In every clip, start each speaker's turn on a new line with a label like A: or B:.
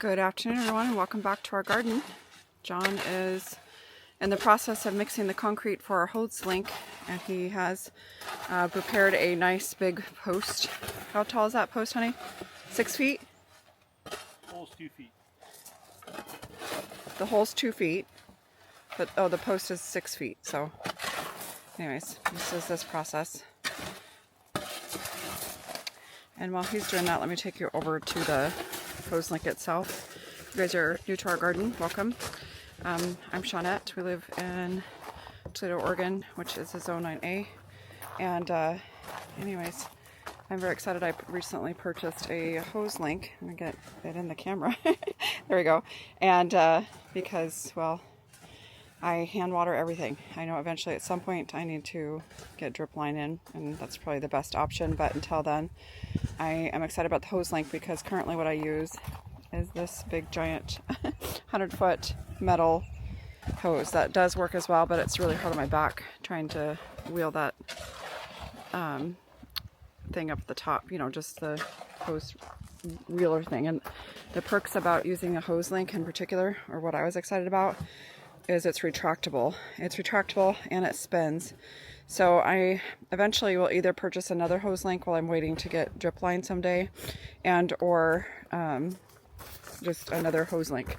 A: Good afternoon, everyone, and welcome back to our garden. John is in the process of mixing the concrete for our Hoselink, and he has prepared a nice big post. How tall is that post, honey? 6 feet?
B: The hole's 2 feet.
A: The hole's 2 feet, but oh, the post is 6 feet. So, anyways, this is this process. And while he's doing that, let me take you over to the Hoselink itself. If you guys are new to our garden, welcome. I'm Shawnette. We live in Toledo, Oregon, which is a Zone 9A. And anyways, I'm very excited. I recently purchased a Hoselink. Let me get it in the camera. There we go. And because, well, I hand water everything. I know eventually at some point I need to get drip line in, and that's probably the best option. But until then, I am excited about the Hoselink because currently what I use is this big giant 100-foot metal hose that does work as well, but it's really hard on my back trying to wheel that thing up the top, you know, just the hose wheeler thing. And the perks about using a Hoselink in particular, or what I was excited about, is it's retractable. It's retractable and it spins. So I eventually will either purchase another Hoselink while I'm waiting to get drip line someday, and or just another Hoselink.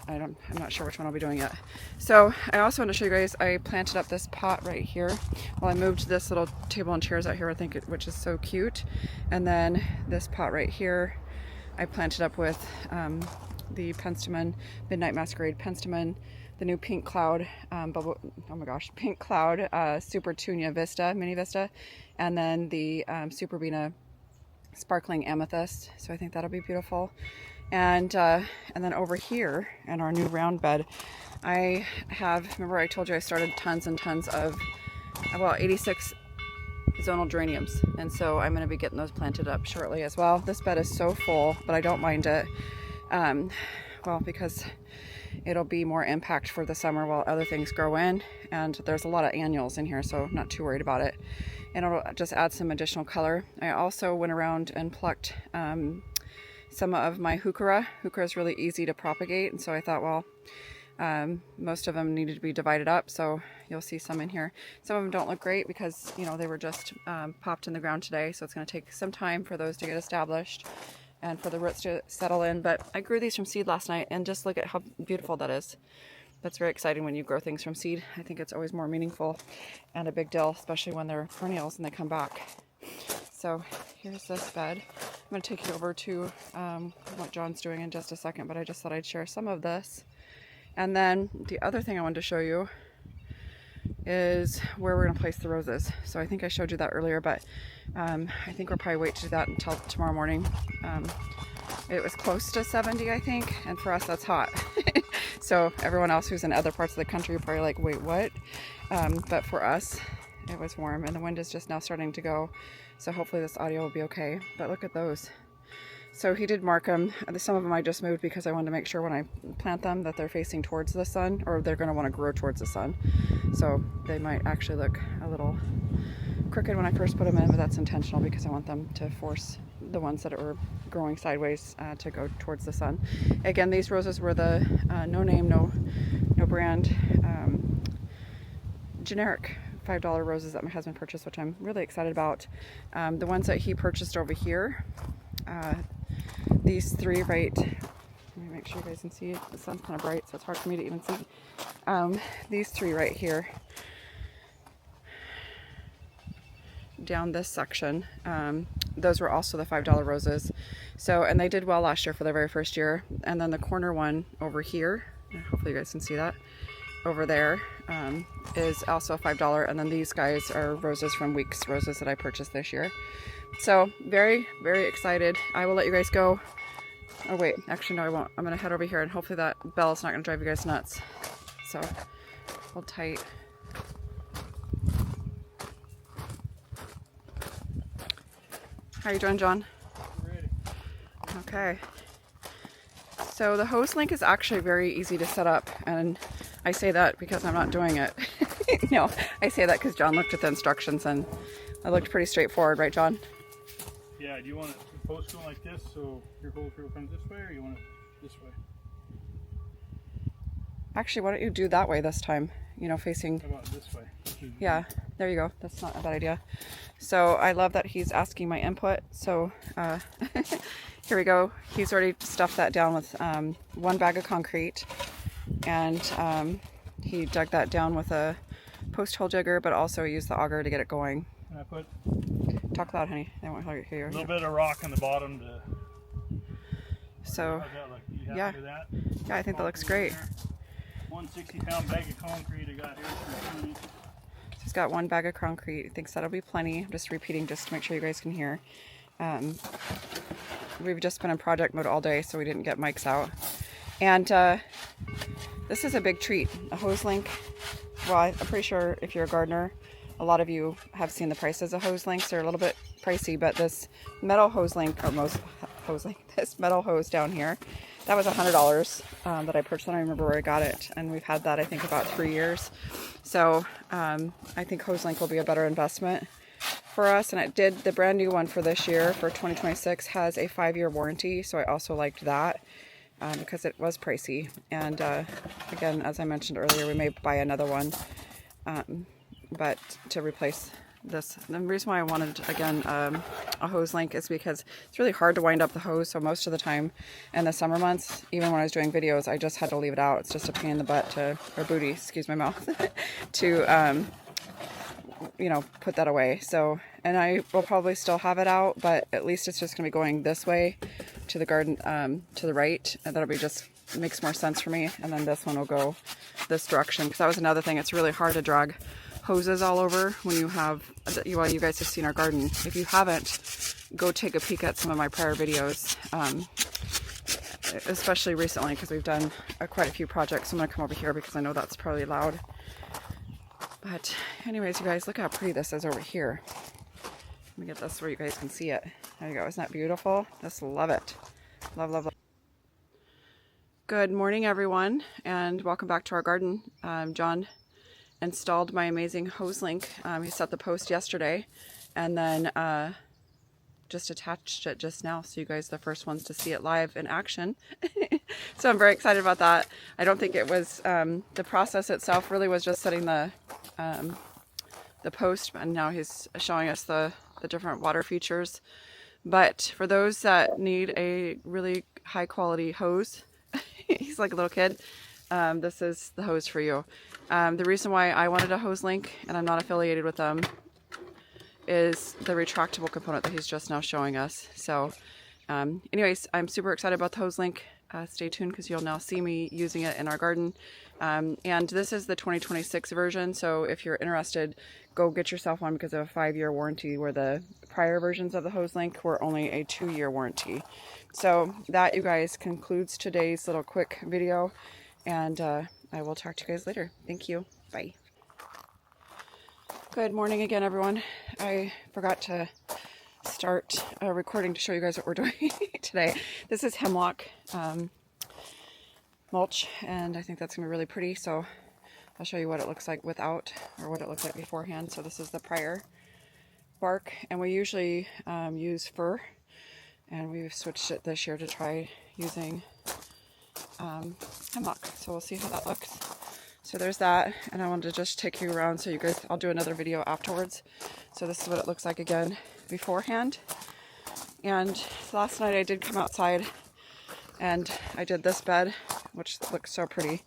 A: I'm not sure which one I'll be doing yet. So I also want to show you guys, I planted up this pot right here. Well, I moved this little table and chairs out here, which is so cute. And then this pot right here, I planted up with the Penstemon, Midnight Masquerade Penstemon, the new Pink Cloud, Pink Cloud Super Tunia Vista, Mini Vista, and then the Super Bina Sparkling Amethyst. So I think that'll be beautiful. And then over here in our new round bed, I have, remember I told you I started tons and tons of, well, 86 zonal geraniums. And so I'm going to be getting those planted up shortly as well. This bed is so full, but I don't mind it. Well, because it'll be more impact for the summer while other things grow in, and there's a lot of annuals in here, so I'm not too worried about it. And it'll just add some additional color. I also went around and plucked some of my heuchera. Heuchera is really easy to propagate, and so I thought, well, most of them needed to be divided up, so you'll see some in here. Some of them don't look great because, you know, they were just popped in the ground today, so it's going to take some time for those to get established and for the roots to settle in. But I grew these from seed last night, and just look at how beautiful that is. That's very exciting when you grow things from seed. I think it's always more meaningful and a big deal, especially when they're perennials and they come back. So here's this bed. I'm going to take you over to what John's doing in just a second, but I just thought I'd share some of this. And then the other thing I wanted to show you is where we're going to place the roses. So I think I showed you that earlier, but I think we'll probably wait to do that until tomorrow morning. It was close to 70, I think, and for us that's hot. So everyone else who's in other parts of the country are probably like, wait, what? But for us, it was warm, and the wind is just now starting to go, so hopefully this audio will be okay. But look at those. So he did mark them. Some of them I just moved because I wanted to make sure when I plant them that they're facing towards the sun, or they're going to want to grow towards the sun. So they might actually look a little crooked when I first put them in, but that's intentional because I want them to force the ones that are growing sideways to go towards the sun. Again, these roses were the no name, no brand, generic $5 roses that my husband purchased, which I'm really excited about. The ones that he purchased over here, these three right, let me make sure you guys can see it. The sun's kind of bright, so it's hard for me to even see. These three right here, down this section, those were also the $5 roses. So, and they did well last year for their very first year. And then the corner one over here, hopefully you guys can see that, over there, is also a $5. And then these guys are roses from Weeks Roses that I purchased this year. So very, very excited. I will let you guys go. Oh wait, actually no, I won't. I'm gonna head over here, and hopefully that bell is not gonna drive you guys nuts. So hold tight. How you doing, John?
B: Ready.
A: Okay. So the Hoselink is actually very easy to set up, and I say that because I'm not doing it. No, I say that because John looked at the instructions and it looked pretty straightforward, right, John?
B: Yeah, do you want the post going like this so your whole field comes this way, or you want to This way.
A: Actually, why don't you do that way this time? You know, facing...
B: How about this way?
A: Yeah, there you go. That's not a bad idea. So I love that he's asking my input. So here we go. He's already stuffed that down with 1 bag of concrete. And he dug that down with a post hole digger, but also used the auger to get it going.
B: And I put
A: Talk loud, honey. They won't hear you.
B: a little bit of rock on the bottom to...
A: So,
B: How's that look? You happy
A: yeah.
B: with that?
A: Yeah, I think that looks great.
B: 160-pound bag of concrete I got here for food.
A: He's got 1 bag of concrete. He thinks that'll be plenty. I'm just repeating just to make sure you guys can hear. We've just been in project mode all day, so we didn't get mics out. And this is a big treat. A Hoselink. Well, I'm pretty sure if you're a gardener, a lot of you have seen the prices of Hoselinks. They're a little bit pricey, but this metal Hoselink, or most Hoselink, this metal hose down here, that was $100 that I purchased. I don't remember where I got it, and we've had that I think about 3 years. So I think Hoselink will be a better investment for us. And it did, the brand new one for this year for 2026 has a 5-year warranty, so I also liked that because it was pricey. And again, as I mentioned earlier, we may buy another one, but to replace this. The reason why I wanted, again, a Hoselink is because it's really hard to wind up the hose. So most of the time in the summer months, even when I was doing videos, I just had to leave it out. It's just a pain in the butt to, or booty, excuse my mouth, to, you know, put that away. So, and I will probably still have it out, but at least it's just going to be going this way to the garden, to the right. And that'll be just, makes more sense for me. And then this one will go this direction. Because that was another thing. It's really hard to drag hoses all over when you have, well, you guys have seen our garden. If you haven't, go take a peek at some of my prior videos, especially recently because we've done quite a few projects. I'm going to come over here because I know that's probably loud. But anyways, you guys, look how pretty this is over here. Let me get this where you guys can see it. There you go. Isn't that beautiful? Just love it. Love, love, love. Good morning, everyone, and welcome back to our garden. John installed my amazing Hoselink. He set the post yesterday and then just attached it just now, so you guys are the first ones to see it live in action. So I'm very excited about that. I don't think it was the process itself really was just setting the post, and now he's showing us the different water features. But for those that need a really high quality hose, he's like a little kid, this is the hose for you. The reason why I wanted a Hoselink, and I'm not affiliated with them, is the retractable component that he's just now showing us. So anyways, I'm super excited about the Hoselink. Stay tuned because you'll now see me using it in our garden. And this is the 2026 version, so if you're interested, go get yourself one because of a 5-year warranty, where the prior versions of the Hoselink were only a 2-year warranty. So that, you guys, concludes today's little quick video, and I will talk to you guys later. Thank you. Bye. Good morning again, everyone. I forgot to start recording to show you guys what we're doing today. This is Hemlock mulch, and I think that's gonna be really pretty. So I'll show you what it looks like without, or what it looked like beforehand. So this is the prior bark, and we usually use fir, and we've switched it this year to try using Hemlock. So we'll see how that looks. So there's that, and I wanted to just take you around so you guys, I'll do another video afterwards. So this is what it looks like again beforehand. And last night I did come outside and I did this bed, which looks so pretty.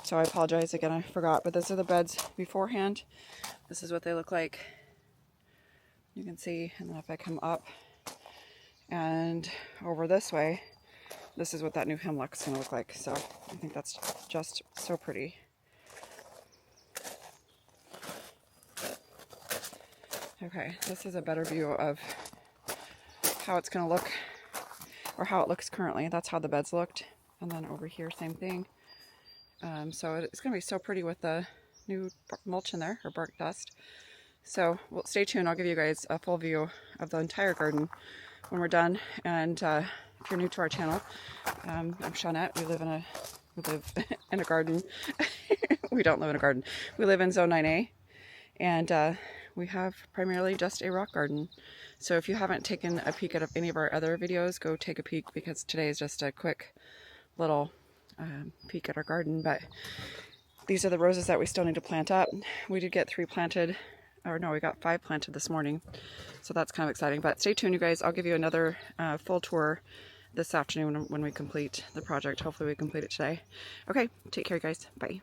A: So I apologize again, I forgot, but these are the beds beforehand. This is what they look like. You can see, and then if I come up and over this way, this is what that new Hemlock is going to look like. So I think that's just so pretty. Okay, this is a better view of how it's going to look, or how it looks currently. That's how the beds looked. And then over here, same thing. So it's going to be so pretty with the new mulch in there, or bark dust. So well, stay tuned. I'll give you guys a full view of the entire garden when we're done. And if you're new to our channel, I'm Shawnette. We live in a garden. We don't live in a garden. We live in Zone 9A, and we have primarily just a rock garden. So if you haven't taken a peek at any of our other videos, go take a peek, because today is just a quick little peek at our garden, but these are the roses that we still need to plant up. We did get 3 planted, or no, we got 5 planted this morning, so that's kind of exciting. But stay tuned, you guys. I'll give you another full tour this afternoon when we complete the project. Hopefully we complete it today. Okay, take care, guys. Bye.